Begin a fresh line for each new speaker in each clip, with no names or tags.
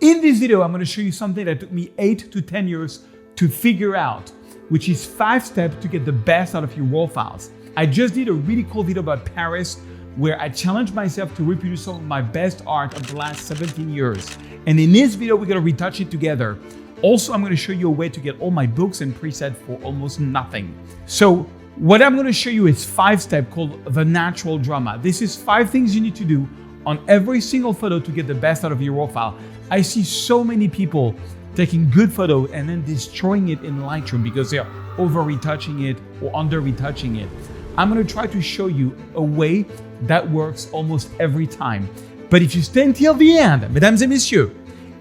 In this video, I'm going to show you something that took me 8 to 10 years to figure out, which is 5 steps to get the best out of your RAW files. I just did a really cool video about Paris where I challenged myself to reproduce some of my best art of the last 17 years. And in this video, we're going to retouch it together. Also, I'm going to show you a way to get all my books and presets for almost nothing. So what I'm going to show you is 5 steps called the natural drama. This is 5 things you need to do on every single photo to get the best out of your RAW file. I see so many people taking good photos and then destroying it in Lightroom because they are over-retouching it or under-retouching it. I'm going to try to show you a way that works almost every time. But if you stay until the end, mesdames et messieurs,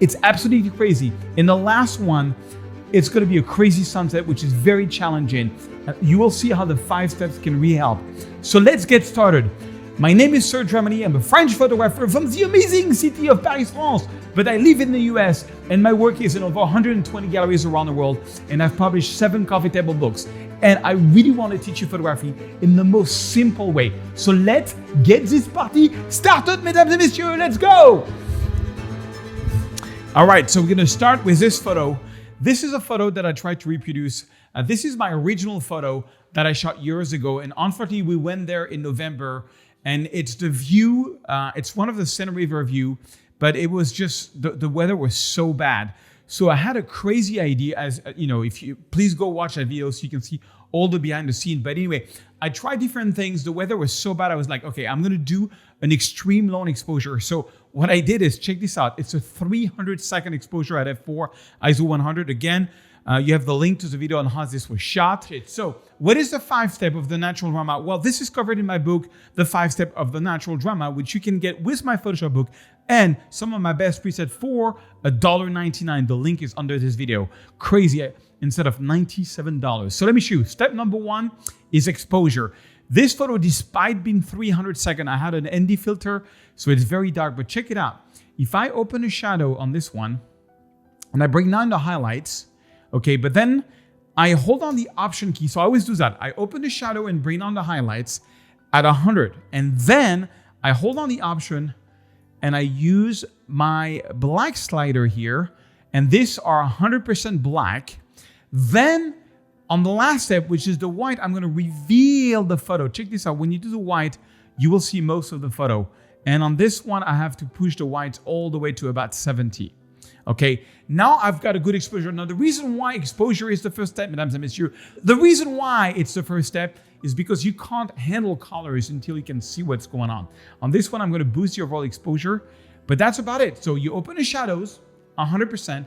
it's absolutely crazy. In the last one, it's going to be a crazy sunset, which is very challenging. You will see how the 5 steps can really help. So let's get started. My name is Serge Ramani. I'm a French photographer from the amazing city of Paris, France, but I live in the US and my work is in over 120 galleries around the world, and I've published 7 coffee table books. And I really want to teach you photography in the most simple way. So let's get this party started, mesdames et messieurs. Let's go. All right, so we're going to start with this photo. This is a photo that I tried to reproduce. This is my original photo that I shot years ago. And unfortunately, we went there in November. And it's the view, it's one of the Seine River view, but it was just, the weather was so bad. So I had a crazy idea, as you know, if you please go watch that video so you can see all the behind the scene. But anyway, I tried different things. The weather was so bad. I was like, okay, I'm going to do an extreme long exposure. So what I did is, check this out. It's a 300-second exposure at f4, ISO 100. Again, you have the link to the video on how this was shot. So what is the 5 step of the natural drama? Well, this is covered in my book, The 5 Step of the Natural Drama, which you can get with my Photoshop book and some of my best presets for $1.99. The link is under this video. Crazy, instead of $97. So let me show you. Step number 1 is exposure. This photo, despite being 300 seconds, I had an ND filter, so it's very dark, but check it out. If I open a shadow on this one and I bring down the highlights, okay, but then I hold on the option key. So I always do that. I open the shadow and bring on the highlights at 100. And then I hold on the option and I use my black slider here. And these are 100% black. Then on the last step, which is the white, I'm going to reveal the photo. Check this out. When you do the white, you will see most of the photo. And on this one, I have to push the whites all the way to about 70. Okay, now I've got a good exposure. Now, the reason why exposure is the first step, mesdames et messieurs, the reason why it's the first step is because you can't handle colors until you can see what's going on. On this one, I'm going to boost the overall exposure, but that's about it. So you open the shadows, 100%,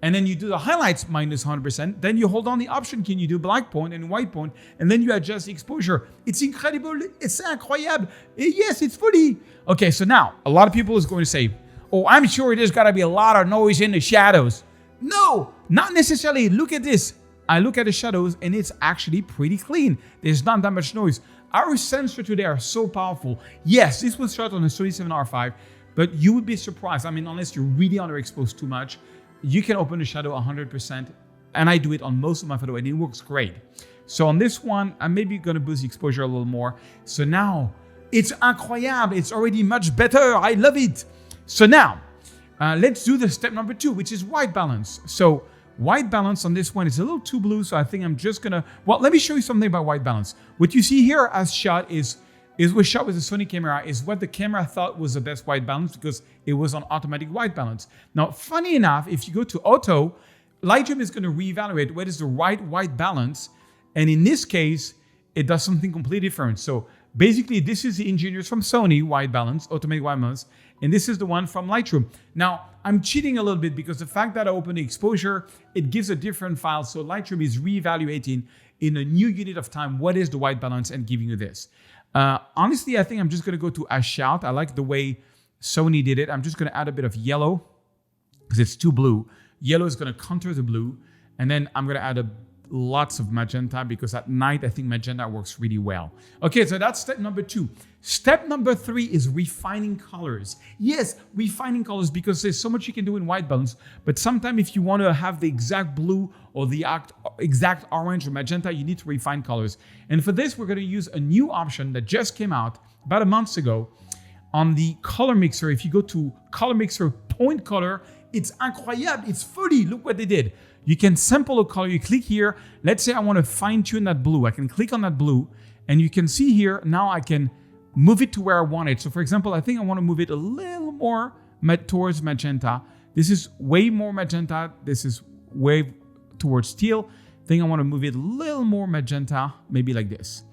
and then you do the highlights minus 100%. Then you hold on the option key and you do black point and white point, and then you adjust the exposure. It's incredible. It's incroyable. Yes, it's funny. Okay, so now a lot of people is going to say, oh, I'm sure there's got to be a lot of noise in the shadows. No, not necessarily. Look at this. I look at the shadows and it's actually pretty clean. There's not that much noise. Our sensors today are so powerful. Yes, this was shot on a Sony 7R5, but you would be surprised. I mean, unless you're really underexposed too much, you can open the shadow 100%. And I do it on most of my photo and it works great. So on this one, I'm maybe going to boost the exposure a little more. So now it's incroyable. It's already much better. I love it. So now, let's do the step number 2, which is white balance. So white balance on this one is a little too blue, so I think I'm just gonna, well, let me show you something about white balance. What you see here as shot is was shot with a Sony camera, is what the camera thought was the best white balance because it was on automatic white balance. Now, funny enough, if you go to auto, Lightroom is gonna reevaluate what is the right white balance. And in this case, it does something completely different. So basically, this is the engineers from Sony white balance, automatic white balance, and this is the one from Lightroom. Now, I'm cheating a little bit because the fact that I open the exposure, it gives a different file. So Lightroom is reevaluating in a new unit of time what is the white balance and giving you this. Honestly, I think I'm just going to go to Ash Out. I like the way Sony did it. I'm just going to add a bit of yellow because it's too blue. Yellow is going to counter the blue. And then I'm going to add lots of magenta because at night, I think magenta works really well. Okay, so that's step number 2. Step number 3 is refining colors. Yes, refining colors because there's so much you can do in white balance, but sometimes if you want to have the exact blue or the exact orange or magenta, you need to refine colors. And for this, we're going to use a new option that just came out about a month ago on the color mixer. If you go to color mixer point color. It's incroyable. It's funny. Look what they did. You can sample a color. You click here. Let's say I want to fine tune that blue. I can click on that blue and you can see here, now I can move it to where I want it. So for example, I think I want to move it a little more towards magenta. This is way more magenta. This is way towards teal. I think I want to move it a little more magenta, maybe like this.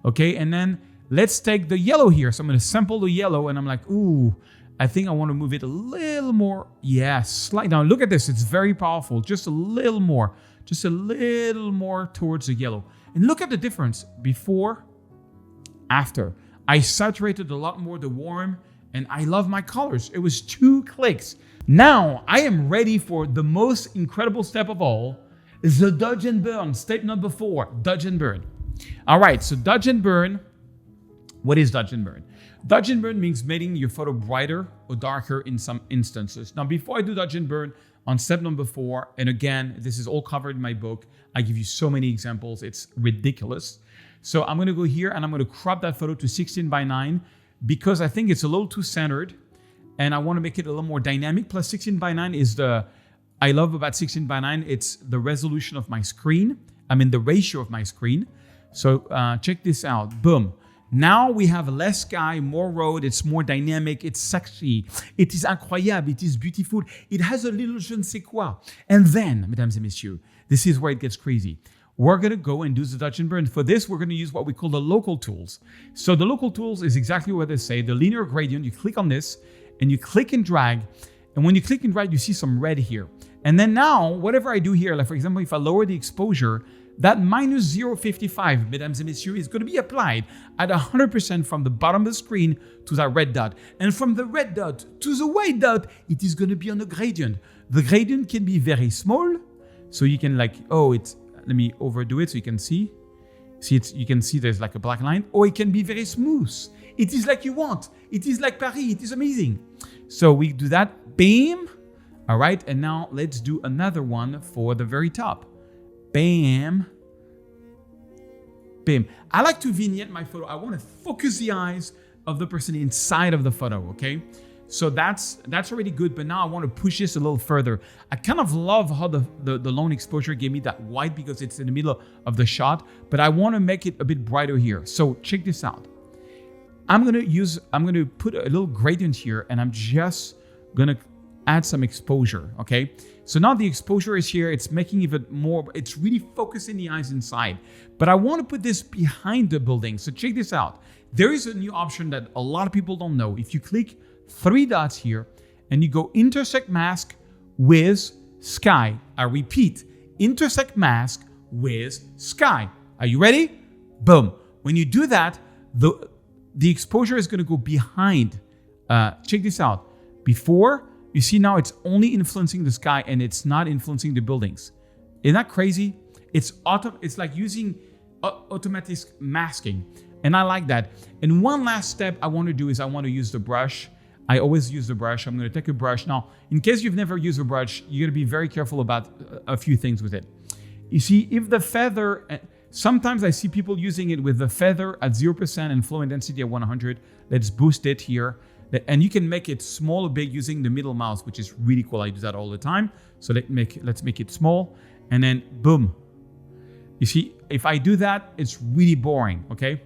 Okay, and then let's take the yellow here. So I'm going to sample the yellow and I'm like, ooh, I think I want to move it a little more. Yeah, slight. Now look at this. It's very powerful. Just a little more. Just a little more towards the yellow. And look at the difference before, after. I saturated a lot more the warm and I love my colors. It was 2 clicks. Now I am ready for the most incredible step of all, the dodge and burn. Step number 4, dodge and burn. All right, so dodge and burn. What is dodge and burn? Dodge and burn means making your photo brighter or darker in some instances. Now, before I do dodge and burn on step number 4, and again, this is all covered in my book. I give you so many examples. It's ridiculous. So I'm going to go here and I'm going to crop that photo to 16:9 because I think it's a little too centered and I want to make it a little more dynamic. Plus 16:9 is I love about 16:9. It's the resolution of my screen. I mean, the ratio of my screen. So check this out. Boom. Now we have less sky, more road. It's more dynamic. It's sexy. It is incroyable. It is beautiful. It has a little je ne sais quoi. And then, mesdames et messieurs, this is where it gets crazy. We're going to go and do the dodge and burn. For this, we're going to use what we call the local tools. So the local tools is exactly what they say. The linear gradient, you click on this and you click and drag. And when you click and drag, you see some red here. And then now, whatever I do here, like for example, if I lower the exposure, that minus 0.55, mesdames et messieurs, is going to be applied at 100% from the bottom of the screen to that red dot. And from the red dot to the white dot, it is going to be on a gradient. The gradient can be very small. So you can like, let me overdo it so you can see. You can see there's like a black line. Or it can be very smooth. It is like you want. It is like Paris. It is amazing. So we do that. Bam. All right. And now let's do another one for the very top. Bam. Bam. I like to vignette my photo. I want to focus the eyes of the person inside of the photo, okay? So that's already good, but now I want to push this a little further. I kind of love how the lone exposure gave me that white because it's in the middle of the shot, but I want to make it a bit brighter here. So check this out. I'm going to put a little gradient here and I'm just going to add some exposure, okay? So now the exposure is here. It's making even more, it's really focusing the eyes inside. But I want to put this behind the building. So check this out. There is a new option that a lot of people don't know. If you click 3 dots here and you go intersect mask with sky. I repeat, intersect mask with sky. Are you ready? Boom. When you do that, the exposure is going to go behind. Check this out. Before, you see now it's only influencing the sky and it's not influencing the buildings. Isn't that crazy? It's like using automatic masking. And I like that. And one last step I want to do is I want to use the brush. I always use the brush. I'm going to take a brush. Now, in case you've never used a brush, you're going to be very careful about a few things with it. You see, if the feather, sometimes I see people using it with the feather at 0% and flow intensity at 100. Let's boost it here. And you can make it small or big using the middle mouse, which is really cool. I do that all the time. So let's make it small. And then boom. You see, if I do that, it's really boring, okay?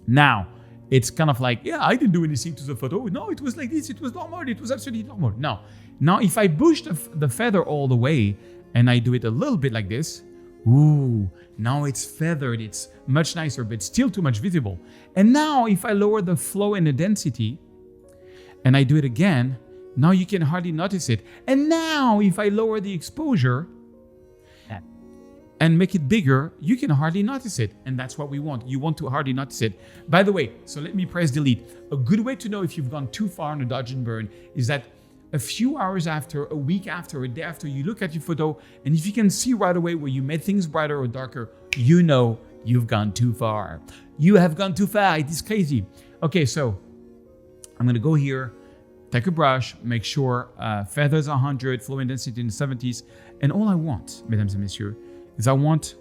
Now, it's kind of like, yeah, I didn't do anything to the photo. No, it was like this. It was normal. It was absolutely normal. No. Now, if I push the feather all the way and I do it a little bit like this, ooh, now it's feathered. It's much nicer, but still too much visible. And now if I lower the flow and the density and I do it again, now you can hardly notice it. And now if I lower the exposure and make it bigger, you can hardly notice it. And that's what we want. You want to hardly notice it. By the way, so let me press delete. A good way to know if you've gone too far on a dodge and burn is that a few hours after, a week after, a day after, you look at your photo, and if you can see right away where you made things brighter or darker, you know you've gone too far. You have gone too far. It is crazy. Okay, so I'm going to go here, take a brush, make sure feathers 100, flow intensity in the 70s. And all I want, mesdames et messieurs, is I want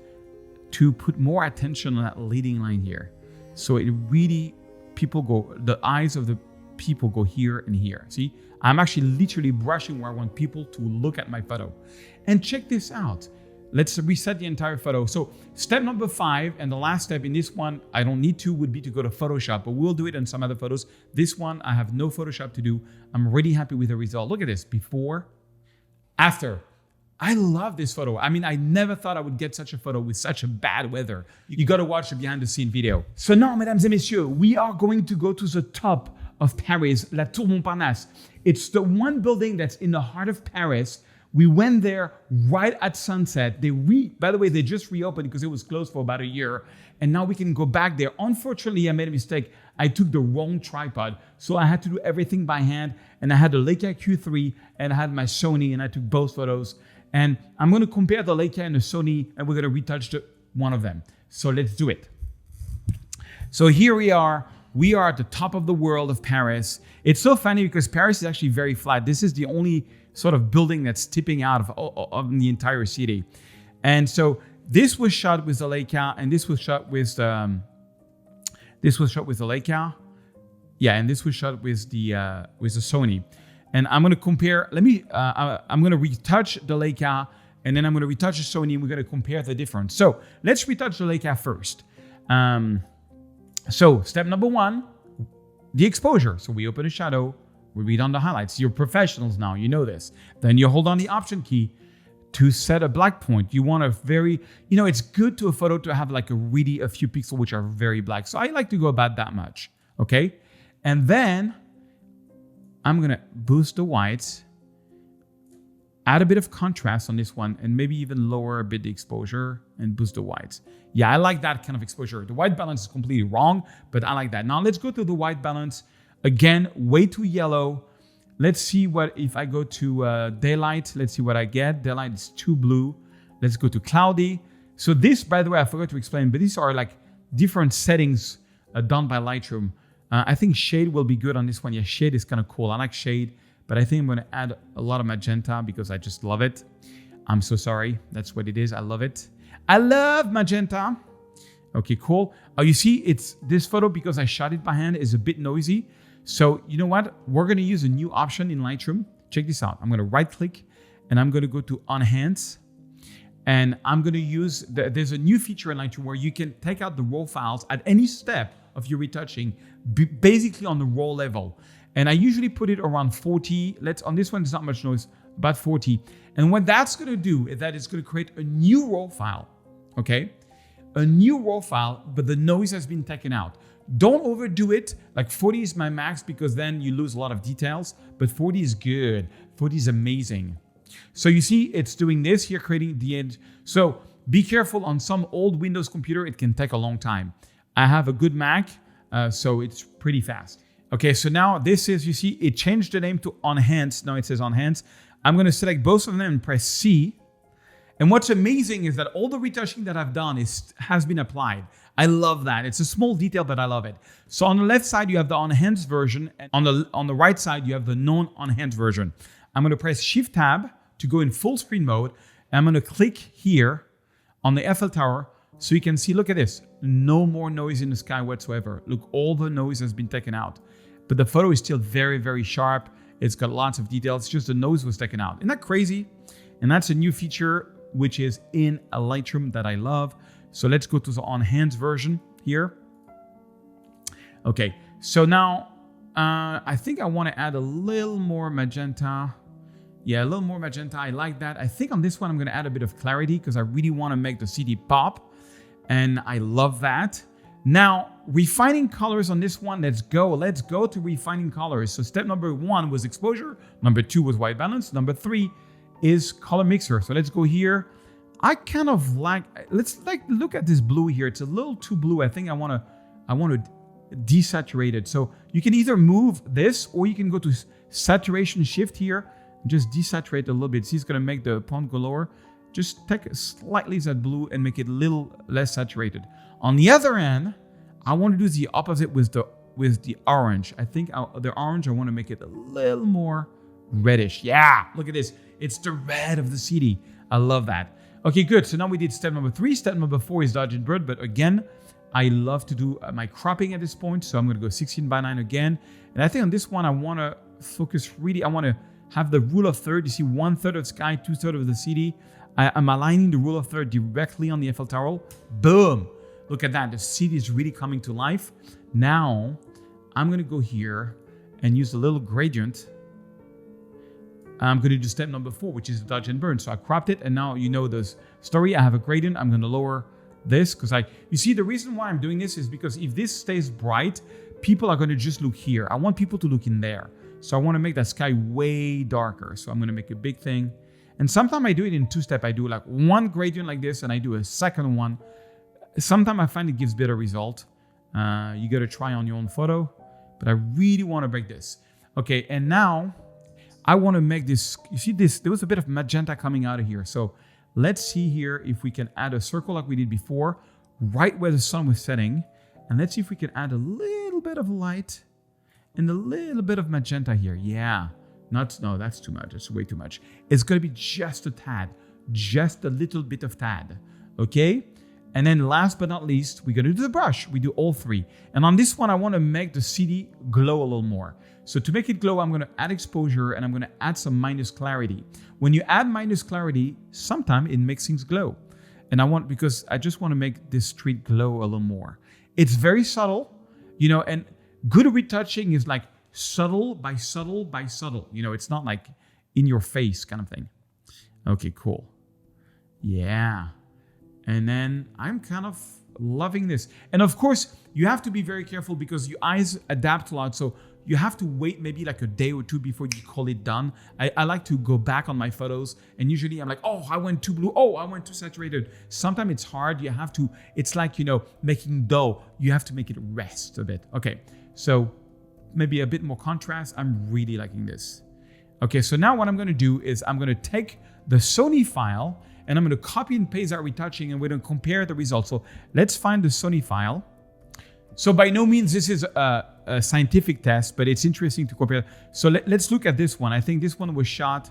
to put more attention on that leading line here. So it really, the eyes of the people go here and here. See, I'm actually literally brushing where I want people to look at my photo. And check this out. Let's reset the entire photo. So step number 5, and the last step in this one, I don't need to, would be to go to Photoshop, but we'll do it in some other photos. This one, I have no Photoshop to do. I'm really happy with the result. Look at this, before, after. I love this photo. I mean, I never thought I would get such a photo with such a bad weather. You got to watch the behind the scene video. So now, mesdames et messieurs, we are going to go to the top of Paris, La Tour Montparnasse. It's the one building that's in the heart of Paris. We went there right at sunset. By the way, they just reopened because it was closed for about a year. And now we can go back there. Unfortunately, I made a mistake. I took the wrong tripod. So I had to do everything by hand. And I had the Leica Q3 and I had my Sony, and I took both photos. And I'm going to compare the Leica and the Sony, and we're going to retouch one of them. So let's do it. So here we are. We are at the top of the world of Paris. It's so funny because Paris is actually very flat. This is the only sort of building that's tipping out of the entire city. And so this was shot with the Leica, and this was shot with the Leica. Yeah, and this was shot with the Sony. And I'm going to compare, I'm going to retouch the Leica, and then I'm going to retouch the Sony, and we're going to compare the difference. So let's retouch the Leica first. So step number 1, the exposure. So we open a shadow, we read on the highlights. You're professionals now, you know this. Then you hold on the Option key to set a black point. You want a very, it's good to a photo to have like a few pixels which are very black. So I like to go about that much, okay? And then I'm gonna boost the whites, add a bit of contrast on this one, and maybe even lower a bit the exposure and boost the whites. Yeah, I like that kind of exposure. The white balance is completely wrong, but I like that. Now let's go to the white balance. Again, way too yellow. Let's see what, if I go to daylight, let's see what I get. Daylight is too blue. Let's go to cloudy. So this, by the way, I forgot to explain, but these are like different settings done by Lightroom. I think shade will be good on this one. Yeah, shade is kind of cool. I like shade, but I think I'm going to add a lot of magenta because I just love it. I'm so sorry. That's what it is. I love it. I love magenta. Okay, cool. Oh, you see, it's this photo, because I shot it by hand, is a bit noisy. So you know what? We're going to use a new option in Lightroom. Check this out. I'm going to right click and I'm going to go to Enhance. And I'm going to use, there's a new feature in Lightroom where you can take out the raw files at any step of your retouching, basically on the raw level. And I usually put it around 40. On this one, it's not much noise, about 40. And what that's going to do is that it's going to create a new raw file, okay? A new raw file, but the noise has been taken out. Don't overdo it. Like 40 is my max because then you lose a lot of details, but 40 is good. 40 is amazing. So you see, it's doing this here, creating the edge. So be careful on some old Windows computer. It can take a long time. I have a good Mac, so it's pretty fast. Okay, so now this is, you see, it changed the name to Enhance. Now it says Enhance. I'm going to select both of them and press C. And what's amazing is that all the retouching that I've done has been applied. I love that. It's a small detail, but I love it. So on the left side, you have the enhanced version. And on the right side, you have the non-enhanced version. I'm going to press Shift-Tab to go in full screen mode. And I'm going to click here on the Eiffel Tower. So you can see, look at this. No more noise in the sky whatsoever. Look, all the noise has been taken out. But the photo is still very, very sharp. It's got lots of details. It's just the nose was taken out. Isn't that crazy? And that's a new feature which is in a Lightroom that I love. So let's go to the enhanced version here. Okay, so now I think I want to add a little more magenta. Yeah, a little more magenta. I like that. I think on this one, I'm going to add a bit of clarity because I really want to make the city pop. And I love that. Now, refining colors on this one, let's go. Let's go to refining colors. So step number 1 was exposure. Number 2 was white balance. Number 3 is color mixer. So let's go here. I kind of like, let's look at this blue here. It's a little too blue. I think I want to desaturate it. So you can either move this or you can go to saturation shift here and just desaturate a little bit. See, it's going to make the Pont go lower. Just take slightly that blue and make it a little less saturated. On the other end, I want to do the opposite with the orange. I think the orange, I want to make it a little more reddish. Yeah, look at this. It's the red of the city. I love that. Okay, good. So now we did step number 3. Step number 4 is dodge and blur. But again, I love to do my cropping at this point. So I'm going to go 16:9 again. And I think on this one, I want to focus really, I want to have the rule of third. You see 1/3 of sky, 2/3 of the city. I'm aligning the rule of third directly on the Eiffel Tower. Boom. Look at that. The city is really coming to life. Now I'm going to go here and use a little gradient. I'm going to do step number 4, which is the dodge and burn. So I cropped it, and now you know the story. I have a gradient. I'm going to lower this because you see, the reason why I'm doing this is because if this stays bright, people are going to just look here. I want people to look in there. So I want to make that sky way darker. So I'm going to make a big thing. And sometimes I do it in 2 steps. I do like one gradient like this, and I do a second one. Sometimes I find it gives better result. You got to try on your own photo, but I really want to break this. Okay, and now I want to make this, you see this, there was a bit of magenta coming out of here. So let's see here if we can add a circle like we did before, right where the sun was setting. And let's see if we can add a little bit of light and a little bit of magenta here. Yeah, no, that's too much. That's way too much. It's going to be just a tad, just a little bit of tad. Okay. And then last but not least, we're going to do the brush. We do all 3. And on this one, I want to make the city glow a little more. So to make it glow, I'm going to add exposure and I'm going to add some minus clarity. When you add minus clarity, sometimes it makes things glow. And because I just want to make this street glow a little more. It's very subtle, and good retouching is like subtle by subtle by subtle. It's not like in your face kind of thing. Okay, cool. Yeah. And then I'm kind of loving this. And of course, you have to be very careful because your eyes adapt a lot. So you have to wait maybe like a day or 2 before you call it done. I like to go back on my photos, and usually I'm like, oh, I went too blue. Oh, I went too saturated. Sometimes it's hard. It's like, making dough. You have to make it rest a bit. Okay, so maybe a bit more contrast. I'm really liking this. Okay, so now what I'm going to do is I'm going to take the Sony file and I'm going to copy and paste that retouching, and we're going to compare the results. So let's find the Sony file. So by no means this is a scientific test, but it's interesting to compare. So let's look at this one. I think this one was shot,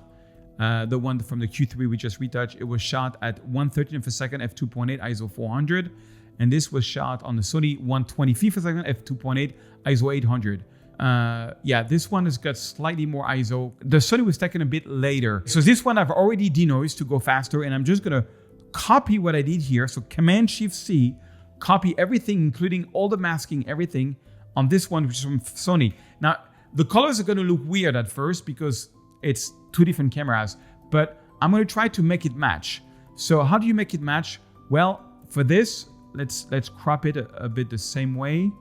the one from the Q3 we just retouched. It was shot at 1/13 of a second, f2.8, ISO 400. And this was shot on the Sony 1/25 of a second, f2.8, ISO 800. Yeah, this one has got slightly more ISO. The Sony was taken a bit later. So this one I've already denoised to go faster, and I'm just gonna copy what I did here. So Command-Shift-C, copy everything, including all the masking, everything on this one, which is from Sony. Now, the colors are gonna look weird at first because it's 2 different cameras, but I'm gonna try to make it match. So how do you make it match? Well, for this, let's crop it a bit the same way.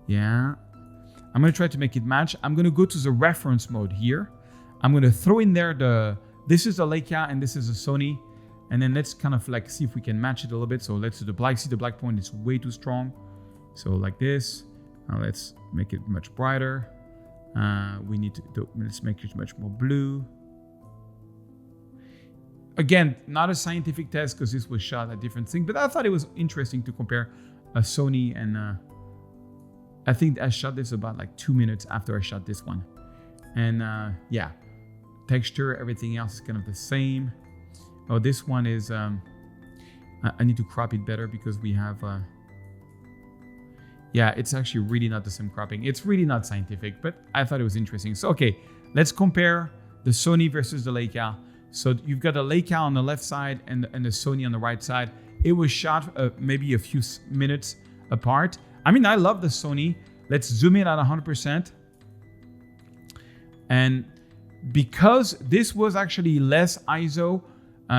Yeah. I'm going to try to make it match. I'm going to go to the reference mode here. I'm going to throw in there this is a Leica and this is a Sony. And then let's kind of like see if we can match it a little bit. So let's do the black. See, the black point is way too strong. So like this. Now let's make it much brighter. Let's make it much more blue. Again, not a scientific test because this was shot at different things, but I thought it was interesting to compare a Sony and I think I shot this about like 2 minutes after I shot this one. And yeah, texture, everything else is kind of the same. Oh, this one is, I need to crop it better because we have, yeah, it's actually really not the same cropping. It's really not scientific, but I thought it was interesting. So, okay, let's compare the Sony versus the Leica. So you've got a Leica on the left side and the Sony on the right side. It was shot maybe a few minutes apart. I mean, I love the Sony. Let's zoom in at 100%. And because this was actually less ISO,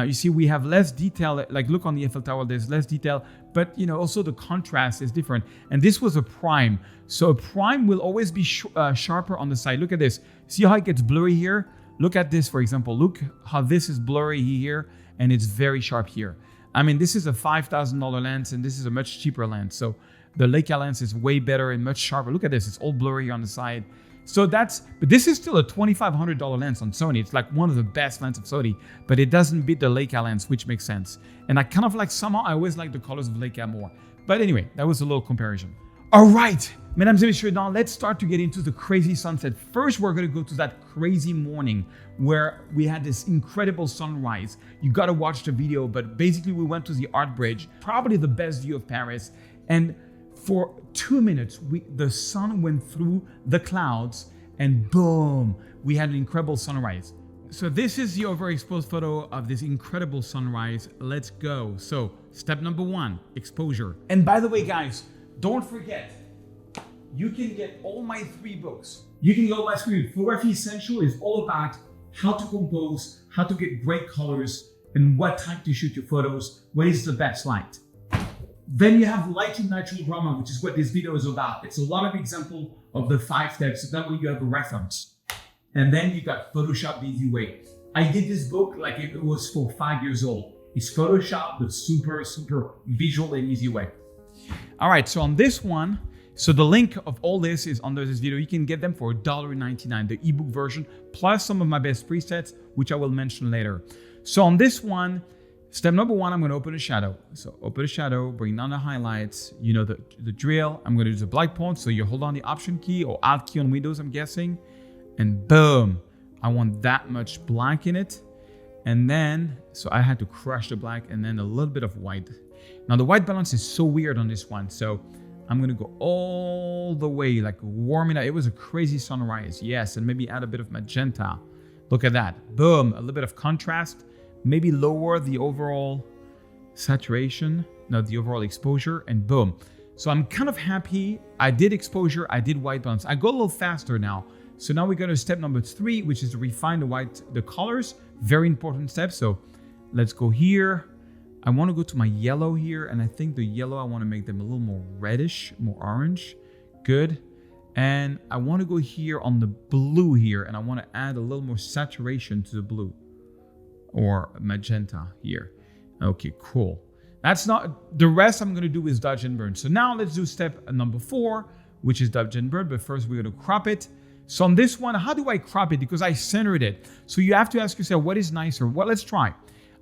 you see we have less detail. Like look on the Eiffel Tower, there's less detail, but also the contrast is different. And this was a prime. So a prime will always be sharper on the side. Look at this. See how it gets blurry here? Look at this, for example. Look how this is blurry here and it's very sharp here. I mean, this is a $5,000 lens and this is a much cheaper lens. So the Leica lens is way better and much sharper. Look at this, it's all blurry on the side. So but this is still a $2,500 lens on Sony. It's like one of the best lenses of Sony, but it doesn't beat the Leica lens, which makes sense. And I kind of like, somehow I always like the colors of Leica more. But anyway, that was a little comparison. All right, mesdames et messieurs, now let's start to get into the crazy sunset. First, we're gonna go to that crazy morning where we had this incredible sunrise. You gotta watch the video, but basically we went to the Art Bridge, probably the best view of Paris. And For 2 minutes, the sun went through the clouds and boom, we had an incredible sunrise. So this is the overexposed photo of this incredible sunrise. Let's go. So step number 1, exposure. And by the way, guys, don't forget, you can get all my 3 books. You can go my screen. Photography Essential is all about how to compose, how to get great colors, and what time to shoot your photos, what is the best light. Then you have Lightroom Natural Drama, which is what this video is about. It's a lot of example of the 5 steps, so that way you have a reference. And then you got Photoshop the easy way. I did this book like it was for 5 years old. It's Photoshop the super visual and easy way. All right, so on this one, so the link of all this is under this video. You can get them for $1.99, the ebook version, plus some of my best presets, which I will mention later. So on this one, step number 1, I'm going to open a shadow. So open a shadow, bring down the highlights. You know the drill. I'm going to use a black point. So you hold on the Option key or Alt key on Windows, I'm guessing. And boom, I want that much black in it. And then, so I had to crush the black and then a little bit of white. Now the white balance is so weird on this one. So I'm going to go all the way, like warm it up. It was a crazy sunrise. Yes. And maybe add a bit of magenta. Look at that. Boom. A little bit of contrast. Maybe lower the overall saturation, the overall exposure, and boom. So I'm kind of happy. I did exposure, I did white balance. I go a little faster now. So now we go to step number 3, which is to refine the colors. Very important step. So let's go here. I want to go to my yellow here. And I think the yellow, I want to make them a little more reddish, more orange. Good. And I want to go here on the blue here. And I want to add a little more saturation to the blue. Or magenta here. Okay, cool. That's not, the rest I'm gonna do is dodge and burn. So now let's do step number 4, which is dodge and burn, but first we're gonna crop it. So on this one, how do I crop it? Because I centered it. So you have to ask yourself, what is nicer? Well, let's try.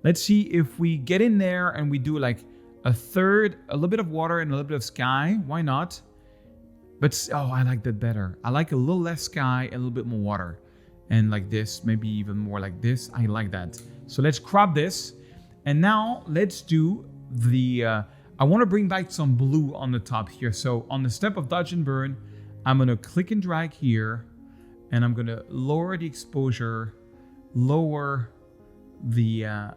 Let's see if we get in there and we do like a third, a little bit of water and a little bit of sky. Why not? But, oh, I like that better. I like a little less sky and a little bit more water. And like this, maybe even more like this. I like that. So let's crop this. And now let's do the, I want to bring back some blue on the top here. So on the step of dodge and burn, I'm going to click and drag here. And I'm going to lower the exposure, lower the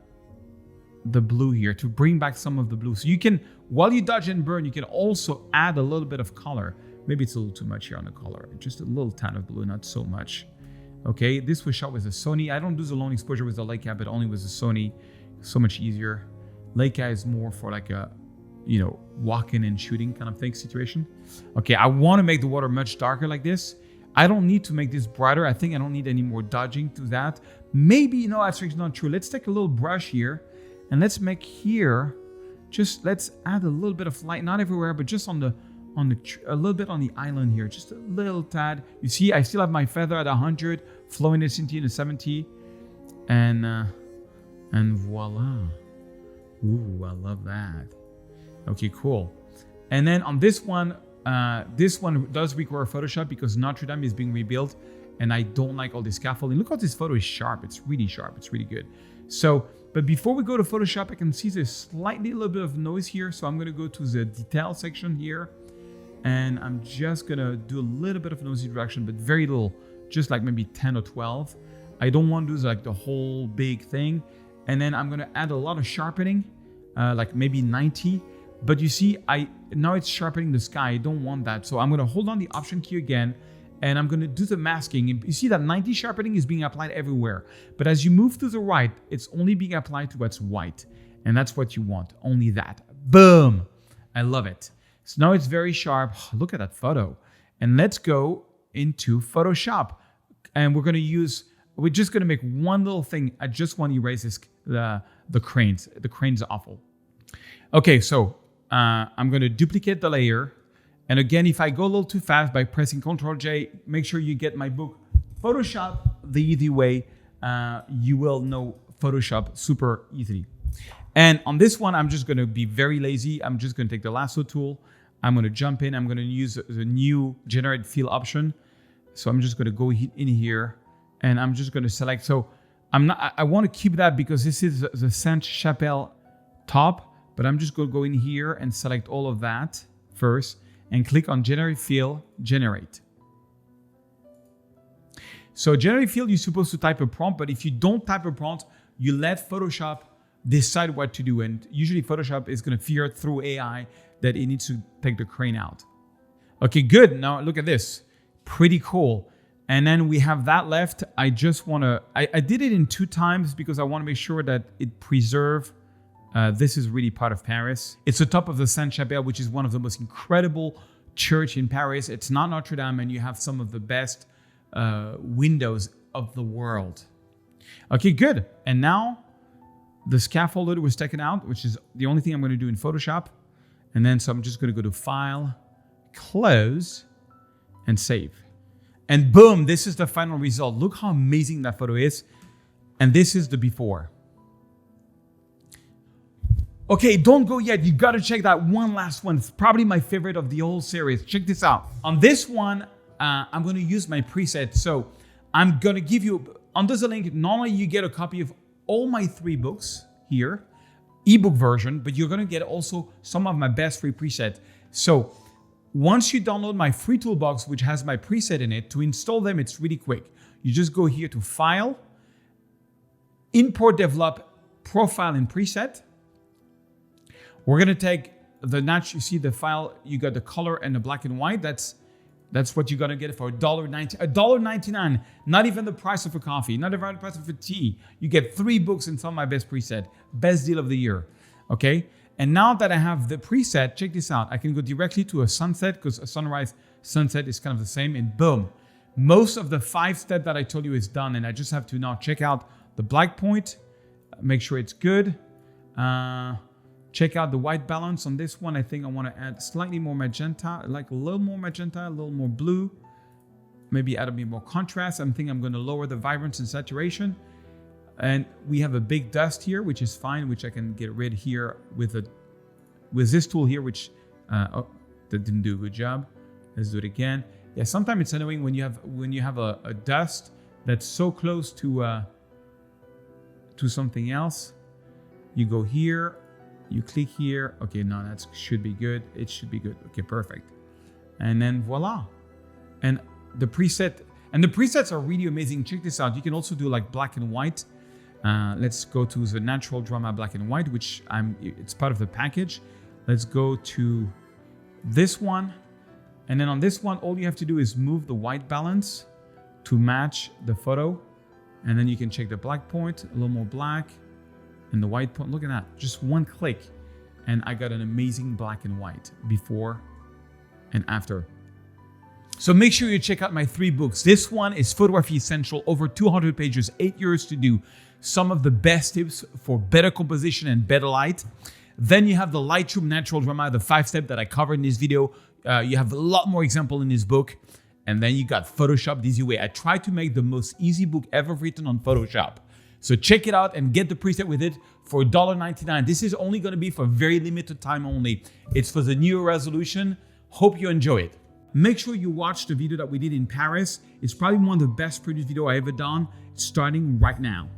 blue here to bring back some of the blue. So you can, while you dodge and burn, you can also add a little bit of color. Maybe it's a little too much here on the color. Just a little tad of blue, not so much. Okay, this was shot with a Sony. I don't do the long exposure with the Leica, but only with the Sony. So much easier. Leica is more for like a, walking and shooting kind of thing situation. Okay, I want to make the water much darker like this. I don't need to make this brighter. I think I don't need any more dodging to that. Maybe, that's actually not true. Let's take a little brush here and let's make here, let's add a little bit of light, not everywhere, but just a little bit on the island here, just a little tad. You see, I still have my feather at 100, flowing intensity to 70, and voila. Ooh, I love that. Okay, cool. And then on this one does require Photoshop because Notre Dame is being rebuilt, and I don't like all this scaffolding. Look how this photo is sharp. It's really sharp. It's really good. So, but before we go to Photoshop, I can see there's a little bit of noise here. So I'm going to go to the detail section here. And I'm just gonna do a little bit of noise reduction, but very little, just like maybe 10 or 12. I don't want to do like the whole big thing. And then I'm gonna add a lot of sharpening, like maybe 90. But you see, now it's sharpening the sky. I don't want that. So I'm gonna hold on the Option key again, and I'm gonna do the masking. And you see that 90 sharpening is being applied everywhere. But as you move to the right, it's only being applied to what's white. And that's what you want, only that. Boom, I love it. So now it's very sharp. Look at that photo. And let's go into Photoshop. And we're just gonna make one little thing. I just want to erase the cranes. The crane's awful. Okay, so I'm gonna duplicate the layer. And again, if I go a little too fast by pressing Ctrl-J, make sure you get my book, Photoshop the Easy Way. You will know Photoshop super easily. And on this one, I'm just gonna be very lazy. I'm just gonna take the lasso tool. I'm gonna jump in. I'm gonna use the new generate fill option. So I'm just gonna go in here and I'm just gonna select. So I wanna keep that because this is the Sainte-Chapelle top, but I'm just gonna go in here and select all of that first. and click on Generate Fill, Generate. So Generate Fill, you're supposed to type a prompt, but if you don't type a prompt, you let Photoshop decide what to do. And usually Photoshop is going to figure out through AI that it needs to take the crane out. Okay, good. Now look at this. Pretty cool. And then we have that left. I just want to, I did it in 2 times because I want to make sure that it preserve. This is really part of Paris. It's the top of the Sainte-Chapelle, which is one of the most incredible church in Paris. It's not Notre Dame, and you have some of the best windows of the world. Okay, good. And now the scaffolder was taken out, which is the only thing I'm going to do in Photoshop. And then so I'm just going to go to File, Close, and Save. And boom, this is the final result. Look how amazing that photo is. And this is the before. Okay, don't go yet. You got to check that one last one. It's probably my favorite of the whole series. Check this out. On this one, I'm going to use my preset. So I'm going to give you, under the link, not only you get a copy of all my 3 books here, ebook version, but you're going to get also some of my best free preset. So once you download my free toolbox, which has my preset in it, to install them, it's really quick. You just go here to File, Import, Develop, Profile, and Preset. We're going to take the natural, you see the file, you got the color and the black and white. That's what you're going to get for $1.99. Not even the price of a coffee, not even the price of a tea. You get 3 books and some of my best preset. Best deal of the year. Okay. And now that I have the preset, check this out. I can go directly to a sunset because a sunrise, sunset is kind of the same, and boom. Most of the 5 steps that I told you is done. And I just have to now check out the black point, make sure it's good. Check out the white balance on this one. I think I want to add slightly more magenta, like a little more magenta, a little more blue. Maybe add a bit more contrast. I think I'm going to lower the vibrance and saturation. And we have a big dust here, which is fine, which I can get rid here with this tool here, which that didn't do a good job. Let's do it again. Yeah, sometimes it's annoying when you have a dust that's so close to something else. You go here. You click here. Okay, no, that should be good. It should be good. Okay, perfect. And then voila. And the presets are really amazing. Check this out. You can also do like black and white. Let's go to the natural drama black and white, which it's part of the package. Let's go to this one. And then on this one, all you have to do is move the white balance to match the photo. And then you can check the black point, a little more black. And the white point, look at that, just one click. And I got an amazing black and white before and after. So make sure you check out my 3 books. This one is Photography Essential, over 200 pages, 8 years to do. Some of the best tips for better composition and better light. Then you have the Lightroom Natural Drama, the 5 steps that I covered in this video. You have a lot more example in this book. And then you got Photoshop the easy way. I tried to make the most easy book ever written on Photoshop. So check it out and get the preset with it for $1.99. This is only going to be for very limited time only. It's for the new resolution. Hope you enjoy it. Make sure you watch the video that we did in Paris. It's probably one of the best produced video I ever done. It's starting right now.